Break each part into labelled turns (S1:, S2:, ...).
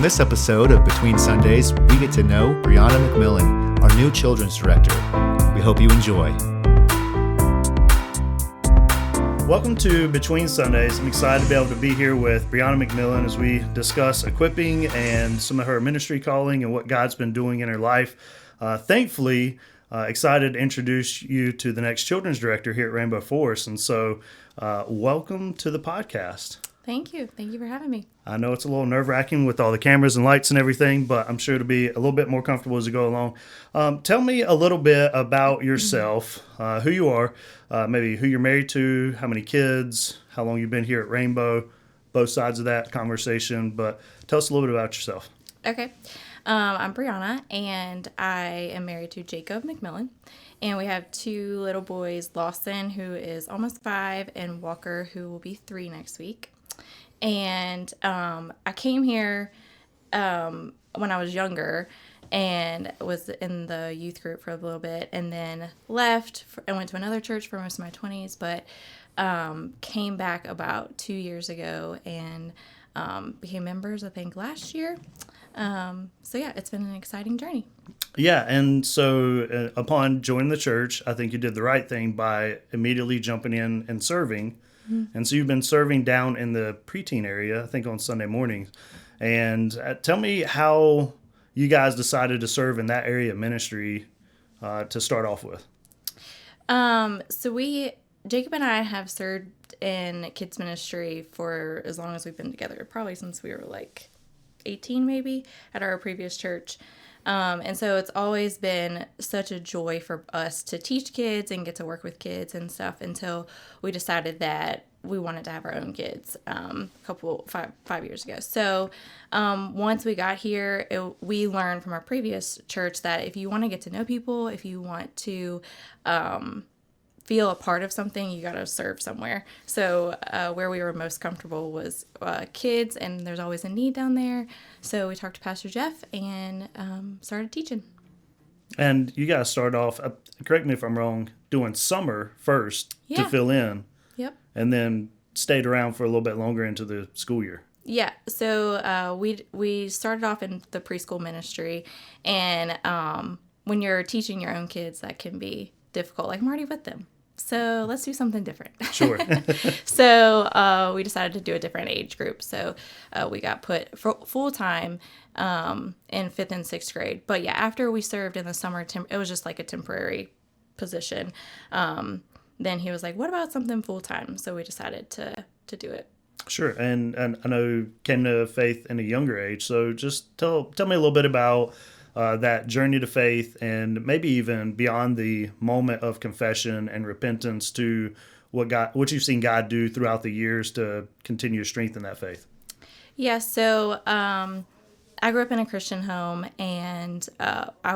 S1: this episode of Between Sundays, we get to know Brianna McMillan, our new children's director. We hope you enjoy.
S2: Welcome to Between Sundays. I'm excited to be able to be here with Brianna McMillan as we discuss equipping and some of her ministry calling and what God's been doing in her life. Thankfully, excited to introduce you to the next children's director here at Rainbow Forest. And so, welcome to the podcast.
S3: Thank you. Thank you for having me.
S2: I know it's a little nerve-wracking with all the cameras and lights and everything, but I'm sure it'll be a little bit more comfortable as we go along. Tell me a little bit about yourself, who you are, maybe who you're married to, how many kids, how long you've been here at Rainbow, both sides of that conversation. But tell us a little bit about yourself.
S3: Okay. I'm Brianna, and I am married to Jacob McMillan. And we have two little boys, Lawson, who is almost 5, and Walker, who will be 3 next week. And I came here when I was younger and was in the youth group for a little bit, and then left and went to another church for most of my 20s, but came back about 2 years ago and became members, I think, last year. So yeah, it's been an exciting journey.
S2: Yeah, and so upon joining the church, I think you did the right thing by immediately jumping in and serving. Mm-hmm. And so you've been serving down in the preteen area, I think on Sunday mornings. And tell me how you guys decided to serve in that area of ministry to start off with.
S3: So Jacob and I have served in kids ministry for as long as we've been together, probably since we were like 18 maybe at our previous church. And so it's always been such a joy for us to teach kids and get to work with kids and stuff until we decided that we wanted to have our own kids five years ago. So once we got here, we learned from our previous church that if you want to get to know people, if you want to feel a part of something, you got to serve somewhere. So where we were most comfortable was kids, and there's always a need down there. So we talked to Pastor Jeff and started teaching. And
S2: you guys started off, correct me if I'm wrong, doing summer first to fill in.
S3: Yep.
S2: And then stayed around for a little bit longer into the school year.
S3: Yeah. So we started off in the preschool ministry, and when you're teaching your own kids, that can be difficult. Like, I'm already with them. So let's do something different.
S2: Sure.
S3: So we decided to do a different age group. So we got put full-time in 5th and 6th grade. But yeah, after we served in the summer, it was just like a temporary position. Then he was like, what about something full-time? So we decided to do it.
S2: Sure. And I know you came to faith in a younger age. So just tell me a little bit about that journey to faith, and maybe even beyond the moment of confession and repentance to what you've seen God do throughout the years to continue to strengthen that faith.
S3: Yeah, so I grew up in a Christian home, and I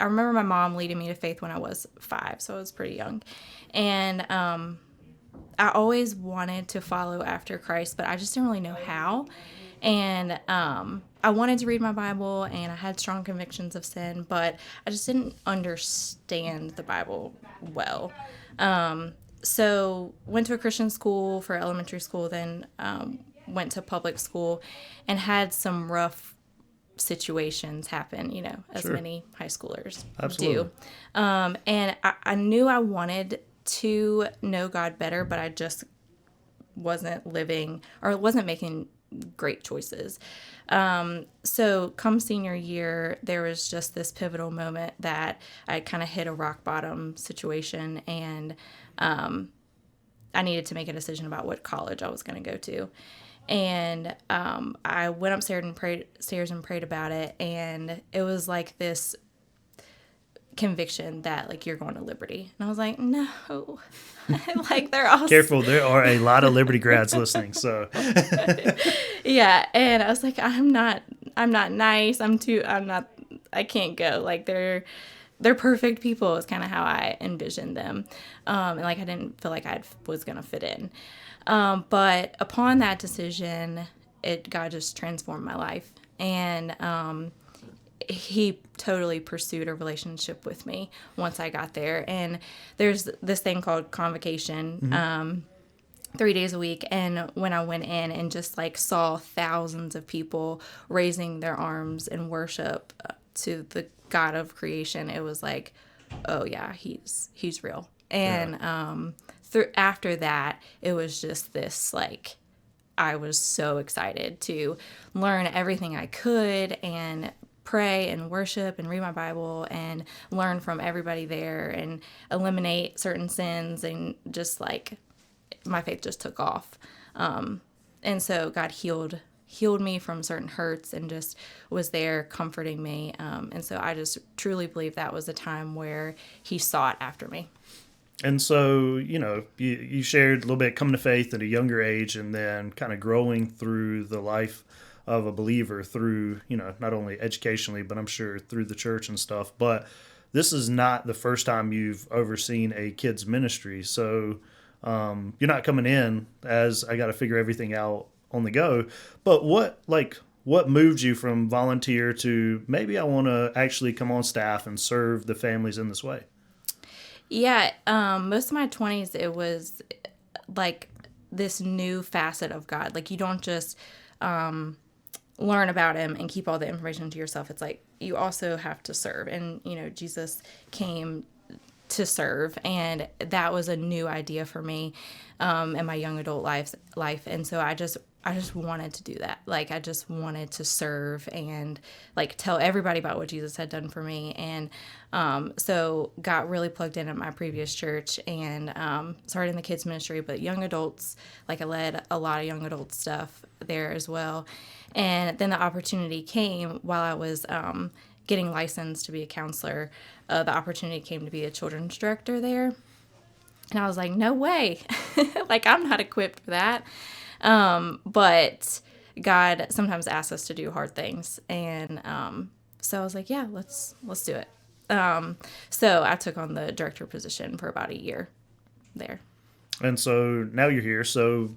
S3: remember my mom leading me to faith when I was 5, so I was pretty young. And I always wanted to follow after Christ, but I just didn't really know how. And I wanted to read my Bible, and I had strong convictions of sin, but I just didn't understand the Bible well. So went to a Christian school for elementary school, then went to public school, and had some rough situations happen, as
S2: Sure.
S3: Many high schoolers
S2: Absolutely.
S3: do. And I knew I wanted to know God better, but I just wasn't making great choices. So come senior year, there was just this pivotal moment that I kind of hit a rock bottom situation, and I needed to make a decision about what college I was going to go to. And I went upstairs and prayed about it, and it was like this conviction that, like, you're going to Liberty. And I was like, no. Like, they're all
S2: Careful, there are a lot of Liberty grads listening, so
S3: yeah. And I was like, I'm not nice, I can't go. Like, they're perfect people is kind of how I envisioned them. And like, I didn't feel like I was gonna fit in. But upon that decision, God just transformed my life, and he totally pursued a relationship with me once I got there. And there's this thing called convocation. Mm-hmm. 3 days a week. And when I went in and just like saw thousands of people raising their arms in worship to the God of creation, it was like, oh yeah, he's real. And after that, it was just this like, I was so excited to learn everything I could and pray and worship and read my Bible and learn from everybody there and eliminate certain sins, and just like my faith just took off. And so God healed me from certain hurts and just was there comforting me. And so I just truly believe that was a time where he sought after me.
S2: And so, you shared a little bit coming to faith at a younger age and then kind of growing through the life of a believer through, not only educationally, but I'm sure through the church and stuff. But this is not the first time you've overseen a kids ministry. So you're not coming in as I got to figure everything out on the go. But what moved you from volunteer to maybe I want to actually come on staff and serve the families in this way?
S3: Yeah, most of my 20s, it was like this new facet of God. Like, you don't just learn about him and keep all the information to yourself. It's like you also have to serve. And, Jesus came to serve, and that was a new idea for me in my young adult life. And so I just wanted to do that. Like, I just wanted to serve and like tell everybody about what Jesus had done for me. And so got really plugged in at my previous church and started in the kids ministry, but young adults, like I led a lot of young adult stuff there as well. And then the opportunity came while I was getting licensed to be a counselor. The opportunity came to be a children's director there. And I was like, no way. Like, I'm not equipped for that. But God sometimes asks us to do hard things. And so I was like, yeah, let's do it. So I took on the director position for about a year there.
S2: And so now you're here. So,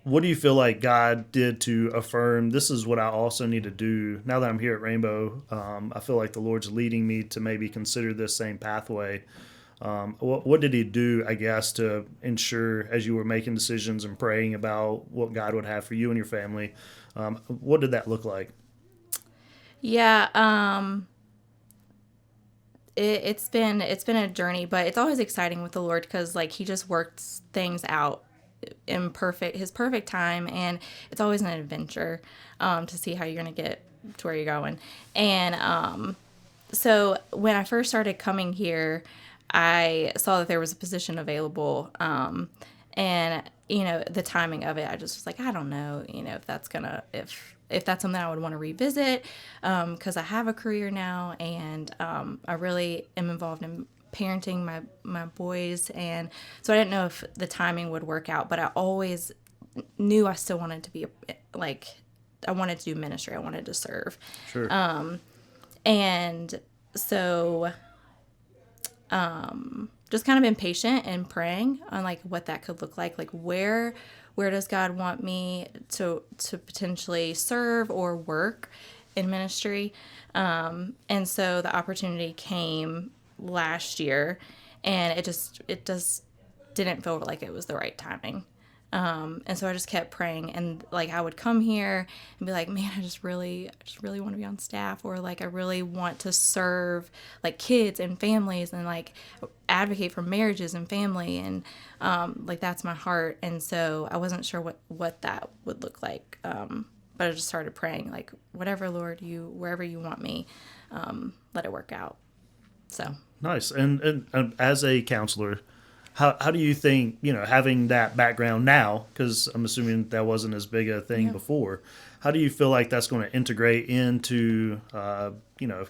S2: what do you feel like God did to affirm this is what I also need to do now that I'm here at Rainbow? I feel like the Lord's leading me to maybe consider this same pathway. What did he do, I guess, to ensure as you were making decisions and praying about what God would have for you and your family? What did that look like?
S3: Yeah, it's been a journey, but it's always exciting with the Lord because like he just works things out in his perfect time, and it's always an adventure to see how you're gonna get to where you're going. And so when I first started coming here, I saw that there was a position available, and the timing of it, I just was like, I don't know, if that's something I would want to revisit, because I have a career now, and I really am involved in parenting my boys, and so I didn't know if the timing would work out, but I always knew I still wanted to be I wanted to do ministry. I wanted to serve.
S2: Sure.
S3: And so just kind of been patient and praying on like what that could look like where does God want me to potentially serve or work in ministry. And so the opportunity came last year, and it just didn't feel like it was the right timing. And so I just kept praying, and like I would come here and be like, man, I just really want to be on staff, or like I really want to serve like kids and families and like advocate for marriages and family, and like that's my heart. And so I wasn't sure what that would look like, but I just started praying like, whatever, Lord, wherever you want me, let it work out. So
S2: Nice. And as a counselor, how do you think, having that background now, because I'm assuming that wasn't as big a thing before, how do you feel like that's going to integrate into,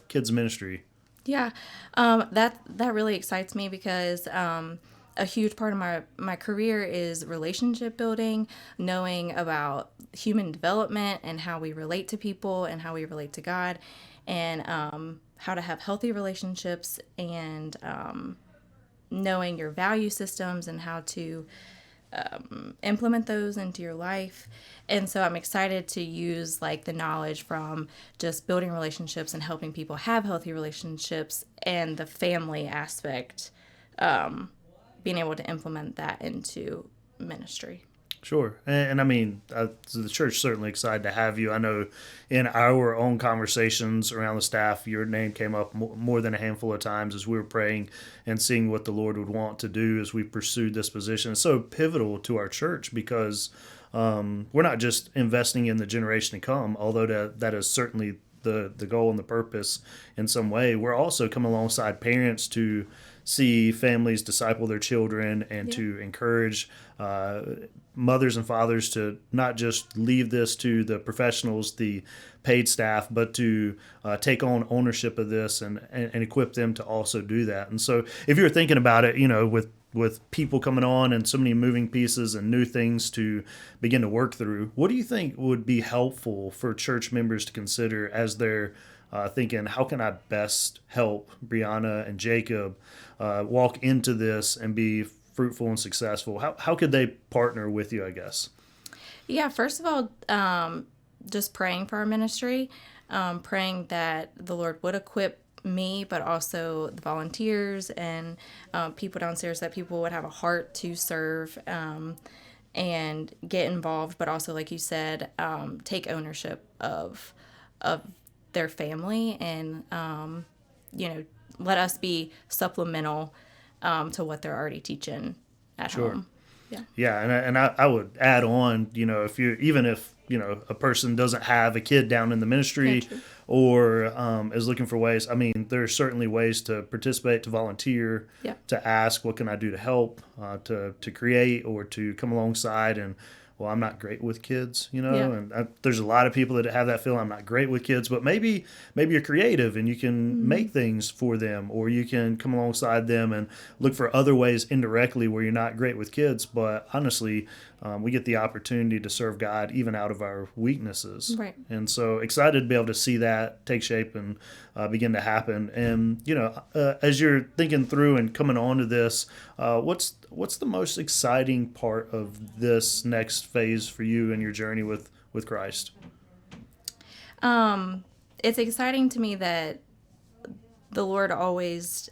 S2: kids ministry?
S3: Yeah, that really excites me because a huge part of my career is relationship building, knowing about human development and how we relate to people and how we relate to God, and how to have healthy relationships, and knowing your value systems and how to implement those into your life. And so I'm excited to use like the knowledge from just building relationships and helping people have healthy relationships and the family aspect being able to implement that into ministry.
S2: Sure. And I mean, the church certainly excited to have you. I know in our own conversations around the staff, your name came up more than a handful of times as we were praying and seeing what the Lord would want to do as we pursued this position. It's so pivotal to our church because we're not just investing in the generation to come, although that is certainly the goal and the purpose in some way. We're also coming alongside parents to see families disciple their children and to encourage mothers and fathers to not just leave this to the professionals, the paid staff, but to take on ownership of this and equip them to also do that. And so if you're thinking about it, with people coming on and so many moving pieces and new things to begin to work through, what do you think would be helpful for church members to consider as they're thinking, how can I best help Brianna and Jacob walk into this and be fruitful and successful? How could they partner with you, I guess?
S3: Yeah, first of all, just praying for our ministry, praying that the Lord would equip me, but also the volunteers and people downstairs, that people would have a heart to serve and get involved, but also, like you said, take ownership of their family and, let us be supplemental to what they're already teaching at home.
S2: Yeah, and I would add on, if a person doesn't have a kid down in the ministry or is looking for ways, I mean, there's certainly ways to participate, to volunteer, to ask, what can I do to help, to create or to come alongside. And well, I'm not great with kids, and there's a lot of people that have that feeling, I'm not great with kids, but maybe you're creative and you can make things for them, or you can come alongside them and look for other ways indirectly where you're not great with kids. But honestly, we get the opportunity to serve God even out of our weaknesses.
S3: Right.
S2: And so excited to be able to see that take shape and begin to happen. And, as you're thinking through and coming on to this, what's the most exciting part of this next phase for you and your journey with Christ?
S3: It's exciting to me that the Lord always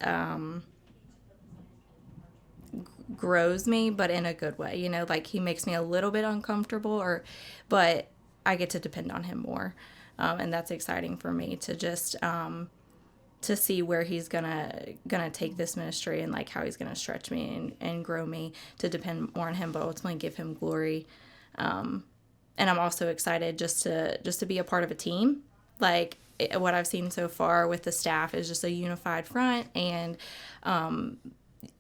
S3: grows me, but in a good way. Like he makes me a little bit uncomfortable, but I get to depend on him more, and that's exciting for me to just to see where he's gonna take this ministry and like how he's gonna stretch me and grow me to depend more on him, but ultimately give him glory. And I'm also excited just to be a part of a team. Like what I've seen so far with the staff is just a unified front and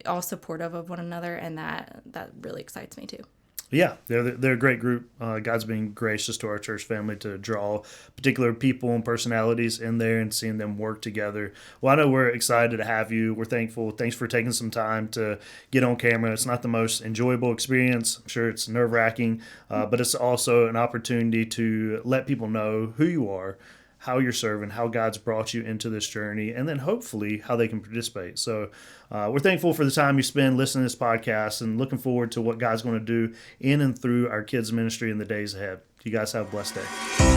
S3: all supportive of one another, and that really excites me too.
S2: Yeah, they're a great group. God's been gracious to our church family to draw particular people and personalities in there and seeing them work together. Well, I know we're excited to have you. We're thankful. Thanks for taking some time to get on camera. It's not the most enjoyable experience. I'm sure it's nerve-wracking, but it's also an opportunity to let people know who you are, how you're serving, how God's brought you into this journey, and then hopefully how they can participate. So we're thankful for the time you spend listening to this podcast and looking forward to what God's going to do in and through our kids' ministry in the days ahead. You guys have a blessed day.